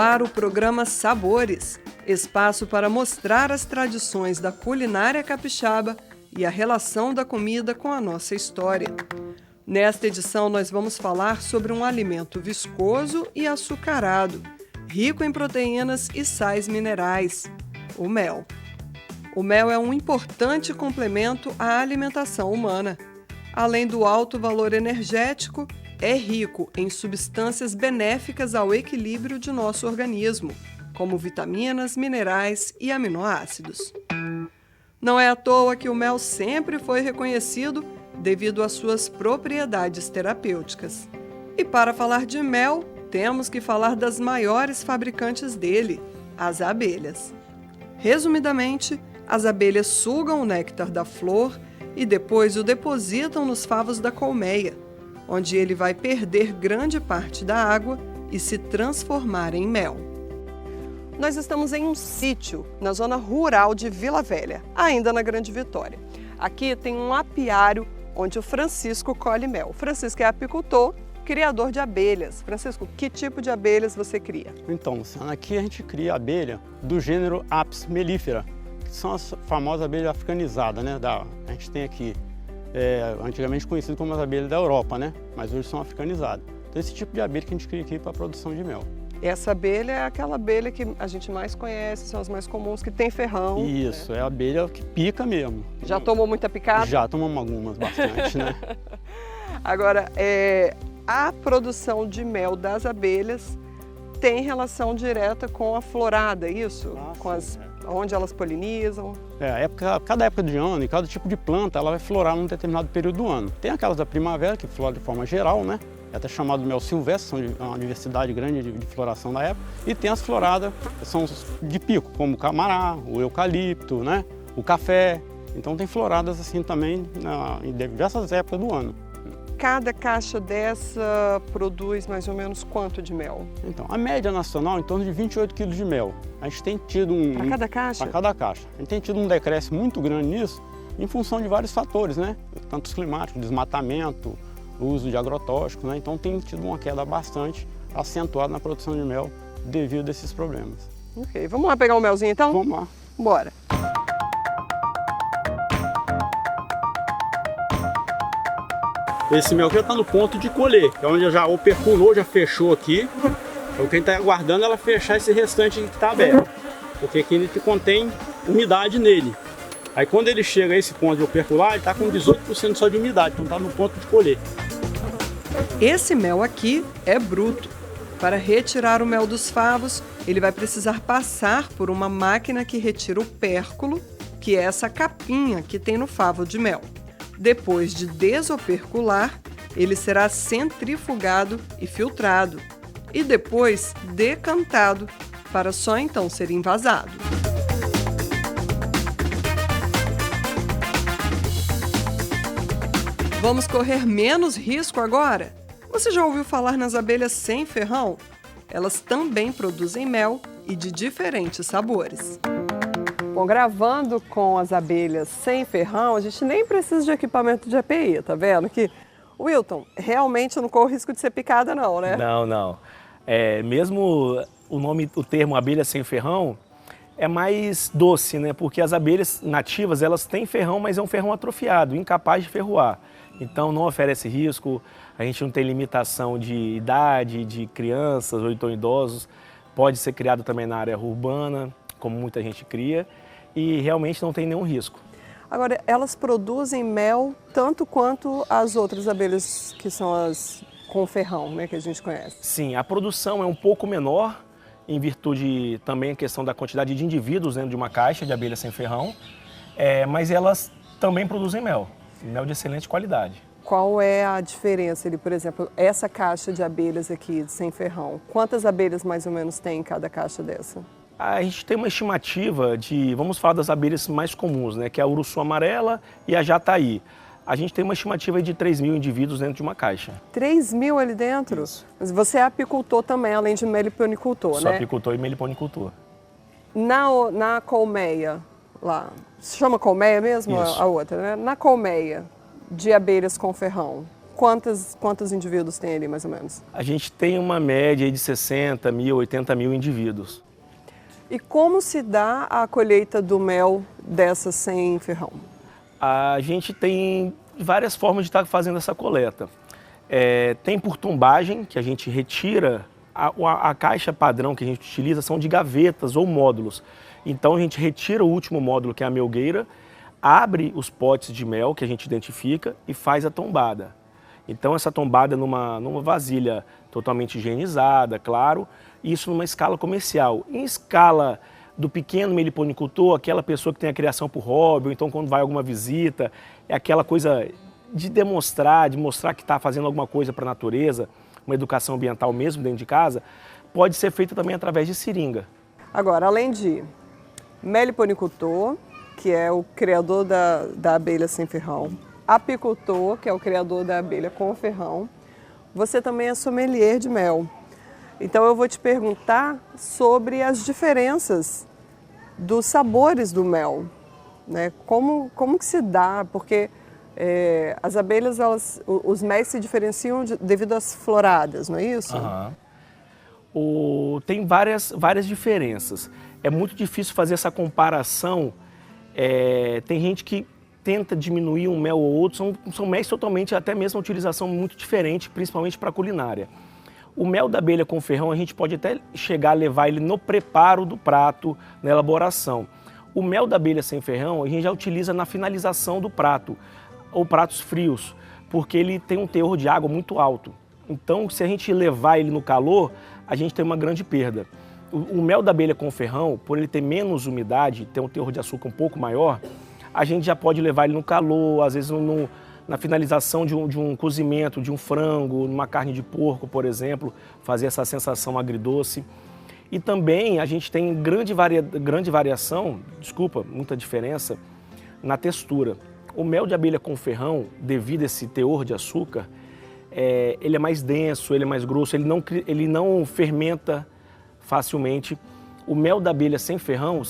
ar o programa Sabores, espaço para mostrar as tradições da culinária capixaba e a relação da comida com a nossa história. Nesta edição, nós vamos falar sobre um alimento viscoso e açucarado, rico em proteínas e sais minerais, o mel. O mel é um importante complemento à alimentação humana. Além do alto valor energético, é rico em substâncias benéficas ao equilíbrio de nosso organismo, como vitaminas, minerais e aminoácidos. Não é à toa que o mel sempre foi reconhecido devido às suas propriedades terapêuticas. E para falar de mel, temos que falar das maiores fabricantes dele, as abelhas. Resumidamente, as abelhas sugam o néctar da flor e depois o depositam nos favos da colmeia, onde ele vai perder grande parte da água e se transformar em mel. Nós estamos em um sítio na zona rural de Vila Velha, ainda na Grande Vitória. Aqui tem um apiário onde o Francisco colhe mel. O Francisco é apicultor, criador de abelhas. Francisco, que tipo de abelhas você cria? Então, Luciana, aqui a gente cria abelha do gênero Apis mellifera, que são as famosas abelhas africanizadas, né? A gente tem aqui, antigamente conhecido como as abelhas da Europa, né? Mas hoje são africanizadas. Então, esse tipo de abelha que a gente cria aqui para a produção de mel. Essa abelha é aquela abelha que a gente mais conhece, são as mais comuns, que tem ferrão. Isso, né? É a abelha que pica mesmo. Já tomou muita picada? Já tomamos algumas, bastante, né? Agora, a produção de mel das abelhas tem relação direta com a florada, isso? Onde elas polinizam? Cada época de ano e cada tipo de planta ela vai florar num determinado período do ano. Tem aquelas da primavera que floram de forma geral, né? É até chamado mel silvestre, são uma diversidade grande de floração da época. E tem as floradas, que são de pico, como o camará, o eucalipto, né? O café. Então tem floradas assim também em diversas épocas do ano. Cada caixa dessa produz mais ou menos quanto de mel? Então, a média nacional é em torno de 28 quilos de mel. A gente tem tido Para cada caixa? Para cada caixa. A gente tem tido um decréscimo muito grande nisso, em função de vários fatores, né? Tanto os climáticos, desmatamento, o uso de agrotóxicos, né? Então tem tido uma queda bastante acentuada na produção de mel devido a esses problemas. Ok, vamos lá pegar um melzinho então? Vamos lá. Bora! Esse mel já está no ponto de colher, que é onde já operculou, já fechou aqui. Então quem está aguardando ela fechar esse restante que está aberto, porque aqui ele contém umidade nele. Aí quando ele chega a esse ponto de opercular, ele está com 18% só de umidade, então está no ponto de colher. Esse mel aqui é bruto. Para retirar o mel dos favos, ele vai precisar passar por uma máquina que retira o pérculo, que é essa capinha que tem no favo de mel. Depois de desopercular, ele será centrifugado e filtrado, e depois decantado, para só então ser envasado. Vamos correr menos risco agora? Você já ouviu falar nas abelhas sem ferrão? Elas também produzem mel e de diferentes sabores. Bom, gravando com as abelhas sem ferrão, a gente nem precisa de equipamento de EPI, tá vendo? Wilton, realmente eu não corro risco de ser picada não, né? Não. Mesmo o termo abelha sem ferrão é mais doce, né? Porque as abelhas nativas, elas têm ferrão, mas é um ferrão atrofiado, incapaz de ferroar. Então não oferece risco, a gente não tem limitação de idade, de crianças ou então idosos. Pode ser criado também na área urbana, como muita gente cria, e realmente não tem nenhum risco. Agora, elas produzem mel tanto quanto as outras abelhas que são as com ferrão, né, que a gente conhece? Sim, a produção é um pouco menor, em virtude também a questão da quantidade de indivíduos dentro de uma caixa de abelha sem ferrão, mas elas também produzem mel de excelente qualidade. Qual é a diferença, por exemplo, essa caixa de abelhas aqui sem ferrão? Quantas abelhas mais ou menos tem em cada caixa dessa? A gente tem uma estimativa vamos falar das abelhas mais comuns, né, que é a uruçu amarela e a jataí. A gente tem uma estimativa de 3.000 indivíduos dentro de uma caixa. 3.000 ali dentro? Isso. Mas você é apicultor também, além de meliponicultor, né? Sou apicultor e meliponicultor. Na colmeia, lá, se chama colmeia mesmo? Isso. A outra, né? Na colmeia de abelhas com ferrão, quantos indivíduos tem ali, mais ou menos? A gente tem uma média de 60 mil, 80 mil indivíduos. E como se dá a colheita do mel dessa sem ferrão? A gente tem várias formas de estar fazendo essa coleta. Tem por tombagem, que a gente retira, a caixa padrão que a gente utiliza são de gavetas ou módulos. Então a gente retira o último módulo, que é a melgueira, abre os potes de mel que a gente identifica e faz a tombada. Então essa tombada numa vasilha totalmente higienizada, claro, isso numa escala comercial. Em escala do pequeno meliponicultor, aquela pessoa que tem a criação por hobby, ou então quando vai a alguma visita, é aquela coisa de mostrar que está fazendo alguma coisa para a natureza, uma educação ambiental mesmo dentro de casa, pode ser feita também através de seringa. Agora, além de meliponicultor, que é o criador da abelha sem ferrão, apicultor, que é o criador da abelha com ferrão, você também é sommelier de mel. Então eu vou te perguntar sobre as diferenças dos sabores do mel, né? Como que se dá, porque as abelhas, os méis se diferenciam devido às floradas, não é isso? Tem várias diferenças. É muito difícil fazer essa comparação. Tem gente que tenta diminuir um mel ou outro, são méis totalmente, até mesmo a utilização muito diferente, principalmente para a culinária. O mel da abelha com ferrão, a gente pode até chegar a levar ele no preparo do prato, na elaboração. O mel da abelha sem ferrão, a gente já utiliza na finalização do prato, ou pratos frios, porque ele tem um teor de água muito alto. Então, se a gente levar ele no calor, a gente tem uma grande perda. O mel da abelha com ferrão, por ele ter menos umidade, ter um teor de açúcar um pouco maior, a gente já pode levar ele no calor, às vezes na finalização de um cozimento de um frango, numa carne de porco, por exemplo, fazer essa sensação agridoce. E também a gente tem grande variação, muita diferença na textura. O mel de abelha com ferrão, devido a esse teor de açúcar, ele é mais denso, ele é mais grosso, ele não fermenta facilmente. O mel da abelha sem ferrão,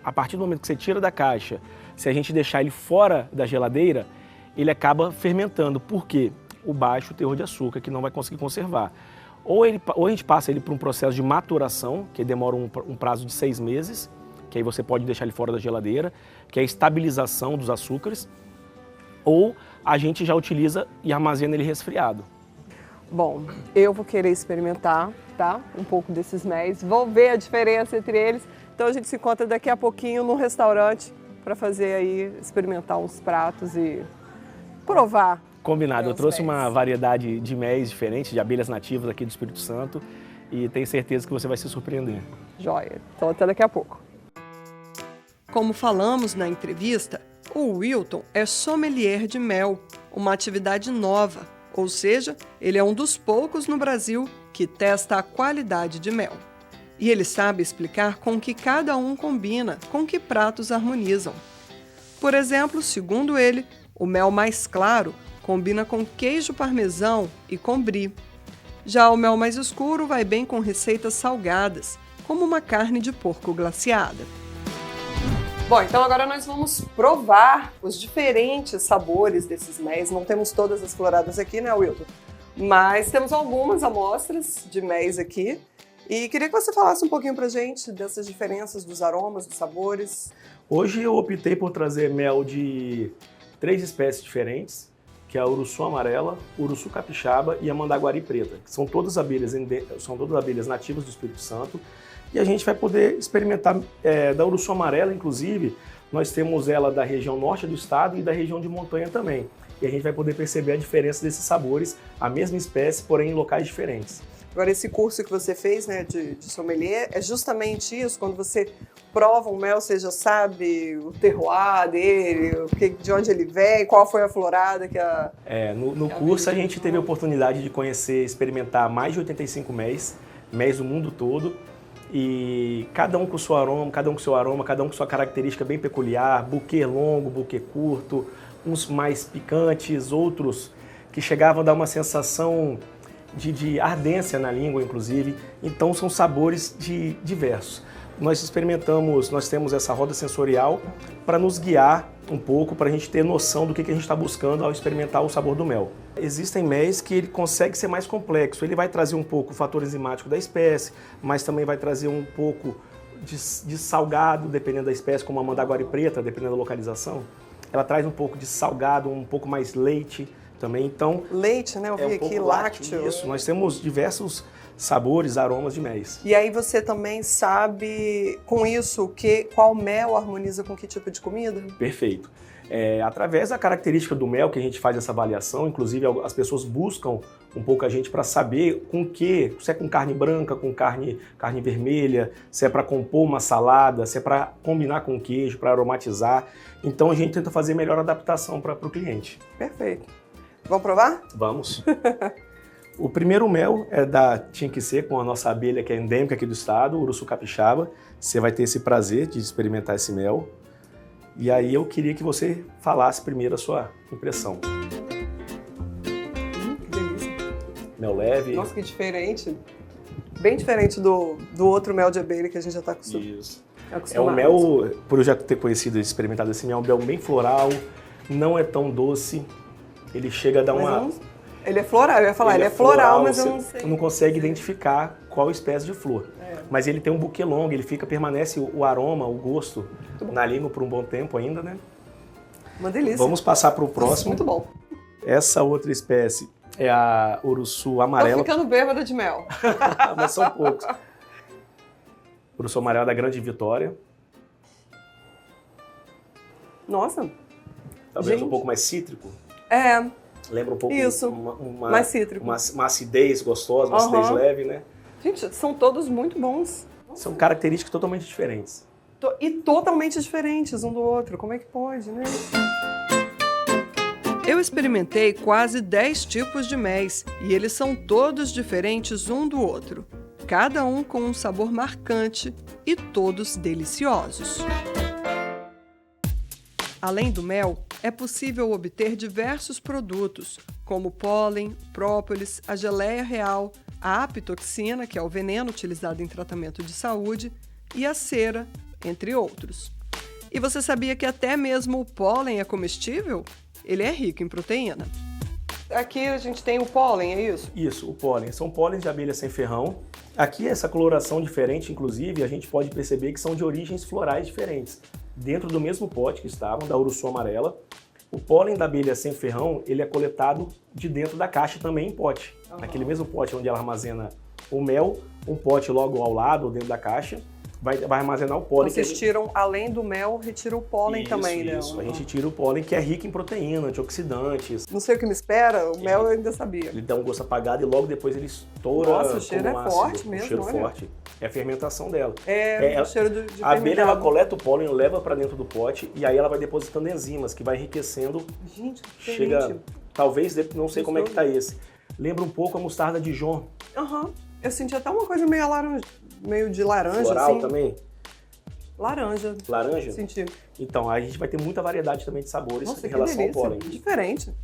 a partir do momento que você tira da caixa, se a gente deixar ele fora da geladeira, ele acaba fermentando. Por quê? O baixo teor de açúcar, que não vai conseguir conservar. Ou a gente passa ele por um processo de maturação, que demora um prazo de 6 meses, que aí você pode deixar ele fora da geladeira, que é a estabilização dos açúcares, ou a gente já utiliza e armazena ele resfriado. Bom, eu vou querer experimentar, tá? Um pouco desses méis, vou ver a diferença entre eles. Então a gente se encontra daqui a pouquinho num restaurante para fazer aí, experimentar uns pratos e provar. Combinado, eu trouxe uma variedade de méis diferentes, de abelhas nativas aqui do Espírito Santo, e tenho certeza que você vai se surpreender. Joia, então até daqui a pouco. Como falamos na entrevista, o Wilton é sommelier de mel, uma atividade nova, ou seja, ele é um dos poucos no Brasil que testa a qualidade de mel. E ele sabe explicar com que cada um combina, com que pratos harmonizam. Por exemplo, segundo ele, o mel mais claro combina com queijo parmesão e com brie. Já o mel mais escuro vai bem com receitas salgadas, como uma carne de porco glaciada. Bom, então agora nós vamos provar os diferentes sabores desses méis. Não temos todas as floradas aqui, né, Wilton? Mas temos algumas amostras de méis aqui. E queria que você falasse um pouquinho pra gente dessas diferenças dos aromas, dos sabores. Hoje eu optei por trazer mel de 3 espécies diferentes, que é a uruçu amarela, uruçu capixaba e a mandaguari preta, que são todas abelhas nativas do Espírito Santo. E a gente vai poder experimentar da uruçu amarela, inclusive, nós temos ela da região norte do estado e da região de montanha também. E a gente vai poder perceber a diferença desses sabores, a mesma espécie, porém em locais diferentes. Agora, esse curso que você fez, né, de sommelier, é justamente isso, quando você prova um mel, você já sabe o terroir dele, de onde ele vem, qual foi a florada que a... No curso a gente teve a oportunidade de conhecer, experimentar mais de 85 méis do mundo todo, e cada um com seu aroma, cada um com sua característica bem peculiar, buquê longo, buquê curto, uns mais picantes, outros que chegavam a dar uma sensação de ardência na língua, inclusive. Então são sabores diversos. nós experimentamos, nós temos essa roda sensorial para nos guiar um pouco, para a gente ter noção do que a gente está buscando ao experimentar o sabor do mel. Existem méis que ele consegue ser mais complexo, ele vai trazer um pouco o fator enzimático da espécie, mas também vai trazer um pouco de salgado, dependendo da espécie, como a mandaguari preta, dependendo da localização. Ela traz um pouco de salgado, um pouco mais leite também, então... Leite, né? Eu vi aqui, lácteo. Isso, nós temos diversos sabores, aromas de méis. E aí você também sabe, com isso, qual mel harmoniza com que tipo de comida? Perfeito. Através da característica do mel que a gente faz essa avaliação, inclusive as pessoas buscam um pouco a gente para saber com que, se é com carne branca, com carne vermelha, se é para compor uma salada, se é para combinar com queijo, para aromatizar. Então a gente tenta fazer melhor adaptação para o cliente. Perfeito. Vamos provar? Vamos. O primeiro mel é da Tinha Que Ser, com a nossa abelha que é endêmica aqui do estado, o Uruçu Capixaba. Você vai ter esse prazer de experimentar esse mel. E aí eu queria que você falasse primeiro a sua impressão. Que delícia. Mel leve. Nossa, que diferente. Bem diferente do outro mel de abelha que a gente já está acostumado. Isso. É um mel, por eu já ter conhecido e experimentado esse mel, é um mel bem floral, não é tão doce. Ele chega a dar Ele é floral, eu ia falar, ele é floral, mas eu não sei. Você não consegue identificar qual espécie de flor. Mas ele tem um buquê longo, ele permanece o aroma, o gosto na língua por um bom tempo ainda, né? Uma delícia. Vamos passar para o próximo. Muito bom. Essa outra espécie é a Uruçu amarela. Tô ficando bêbada de mel. Mas são poucos. Uruçu amarela da Grande Vitória. Nossa. Talvez um pouco mais cítrico. Lembra um pouco isso, mais cítrico. Uma acidez gostosa, uma acidez leve, né? Gente, são todos muito bons. São características totalmente diferentes. E totalmente diferentes um do outro. Como é que pode, né? Eu experimentei quase 10 tipos de méis e eles são todos diferentes um do outro. Cada um com um sabor marcante e todos deliciosos. Além do mel, é possível obter diversos produtos, como pólen, própolis, a geleia real, a apitoxina, que é o veneno utilizado em tratamento de saúde, e a cera, entre outros. E você sabia que até mesmo o pólen é comestível? Ele é rico em proteína. Aqui a gente tem o pólen, é isso? Isso, o pólen. São pólens de abelha sem ferrão. Aqui essa coloração diferente, inclusive, a gente pode perceber que são de origens florais diferentes. Dentro do mesmo pote que estavam, da Uruçu amarela. O pólen da abelha sem ferrão, ele é coletado de dentro da caixa também em pote. Naquele mesmo pote onde ela armazena o mel, um pote logo ao lado, dentro da caixa, vai armazenar o pólen. Vocês tiram, além do mel, retira o pólen também, né? Isso, a gente tira o pólen, que é rico em proteína, antioxidantes. Não sei o que me espera, o mel eu ainda sabia. Ele dá um gosto apagado e logo depois ele estoura. Nossa, o cheiro é forte mesmo, o cheiro olha. forte. É a fermentação dela. O cheiro de a abelha, ela coleta o pólen, leva para dentro do pote e aí ela vai depositando enzimas, que vai enriquecendo. Gente, que chega, talvez, não sei como é que tá esse. Lembra um pouco a mostarda Dijon. Eu senti até uma coisa meio de laranja, floral assim. também. Laranja. Laranja? Senti. Então, aí a gente vai ter muita variedade também de sabores. Nossa, em relação ao pólen. Diferente.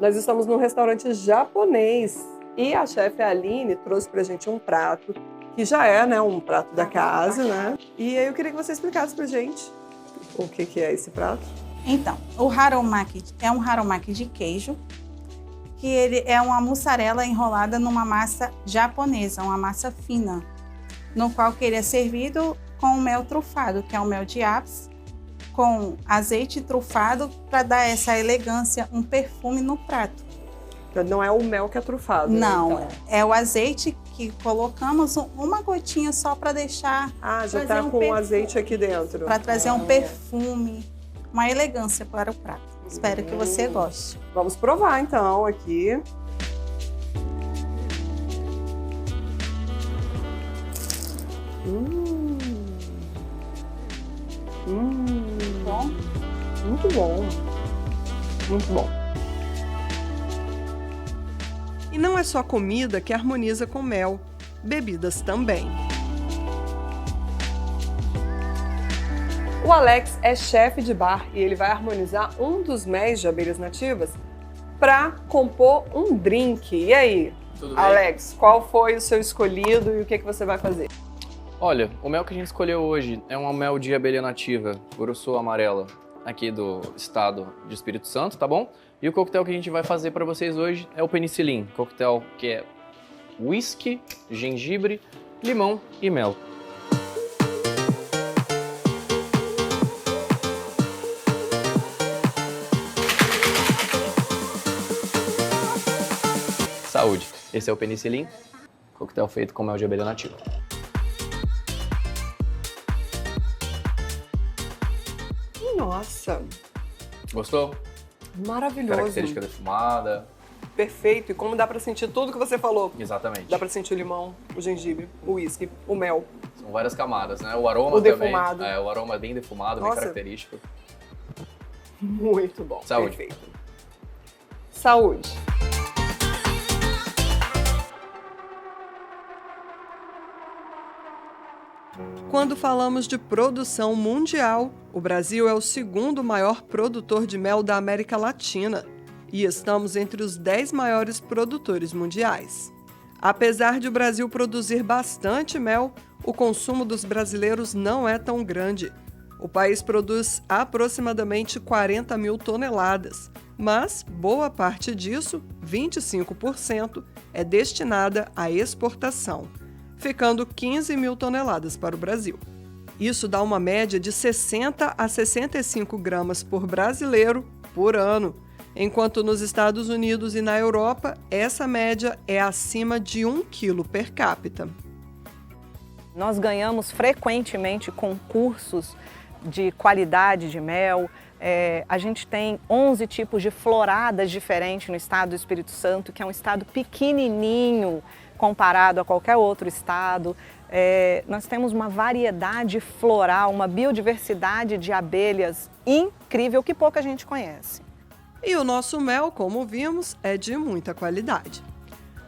Nós estamos num restaurante japonês e a chefe Aline trouxe pra gente um prato que já é, né, um prato da casa, né? E aí eu queria que você explicasse pra gente o que é esse prato. Então, o haromaki é um haromaki de queijo, que ele é uma mussarela enrolada numa massa japonesa, uma massa fina, no qual que ele é servido com mel trufado, que é um mel de apis, com azeite trufado para dar essa elegância, um perfume no prato. Então, não é o mel que é trufado, não, né? Então. É o azeite que colocamos uma gotinha só para deixar... já tá com o azeite aqui dentro. Para trazer um perfume, uma elegância para o prato. Espero que você goste. Vamos provar então aqui. Bom? Muito bom. Muito bom. E não é só comida que harmoniza com mel, bebidas também. O Alex é chefe de bar e ele vai harmonizar um dos méis de abelhas nativas para compor um drink. E aí, Tudo bem? Alex, qual foi o seu escolhido e o que você vai fazer? Olha, o mel que a gente escolheu hoje é um mel de abelha nativa, Curuçu amarela, aqui do estado de Espírito Santo, tá bom? E o coquetel que a gente vai fazer para vocês hoje é o penicilin, coquetel que é whisky, gengibre, limão e mel. Saúde! Esse é o penicilin, coquetel feito com mel de abelha nativa. Nossa, Gostou? maravilhoso. Característica defumada. Perfeito. E como dá pra sentir tudo que você falou? Exatamente. Dá pra sentir o limão, o gengibre, o uísque, o mel. São várias camadas, né? O aroma O também. defumado. O aroma é bem defumado, bem Nossa. característico. Muito bom. Saúde. Perfeito. Saúde. Quando falamos de produção mundial, o Brasil é o segundo maior produtor de mel da América Latina e estamos entre os 10 maiores produtores mundiais. Apesar de o Brasil produzir bastante mel, o consumo dos brasileiros não é tão grande. O país produz aproximadamente 40 mil toneladas, mas boa parte disso, 25%, é destinada à exportação, ficando 15 mil toneladas para o Brasil. Isso dá uma média de 60 a 65 gramas por brasileiro por ano, enquanto nos Estados Unidos e na Europa, essa média é acima de 1 quilo per capita. Nós ganhamos frequentemente concursos de qualidade de mel. A gente tem 11 tipos de floradas diferentes no estado do Espírito Santo, que é um estado pequenininho comparado a qualquer outro estado. Nós temos uma variedade floral, uma biodiversidade de abelhas incrível que pouca gente conhece. E o nosso mel, como vimos, é de muita qualidade.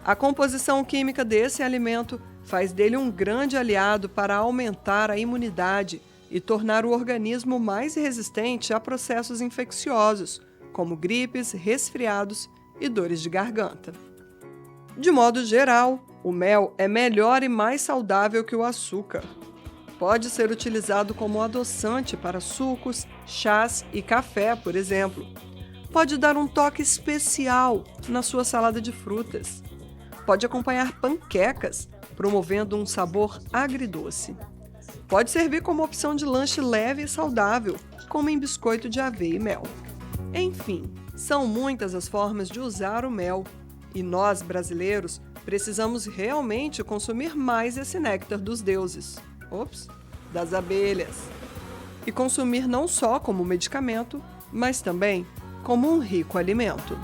A composição química desse alimento faz dele um grande aliado para aumentar a imunidade e tornar o organismo mais resistente a processos infecciosos, como gripes, resfriados e dores de garganta. De modo geral, o mel é melhor e mais saudável que o açúcar. Pode ser utilizado como adoçante para sucos, chás e café, por exemplo. Pode dar um toque especial na sua salada de frutas. Pode acompanhar panquecas, promovendo um sabor agridoce. Pode servir como opção de lanche leve e saudável, como em biscoito de aveia e mel. Enfim, são muitas as formas de usar o mel. E nós, brasileiros, precisamos realmente consumir mais esse néctar dos deuses. Das abelhas. E consumir não só como medicamento, mas também como um rico alimento.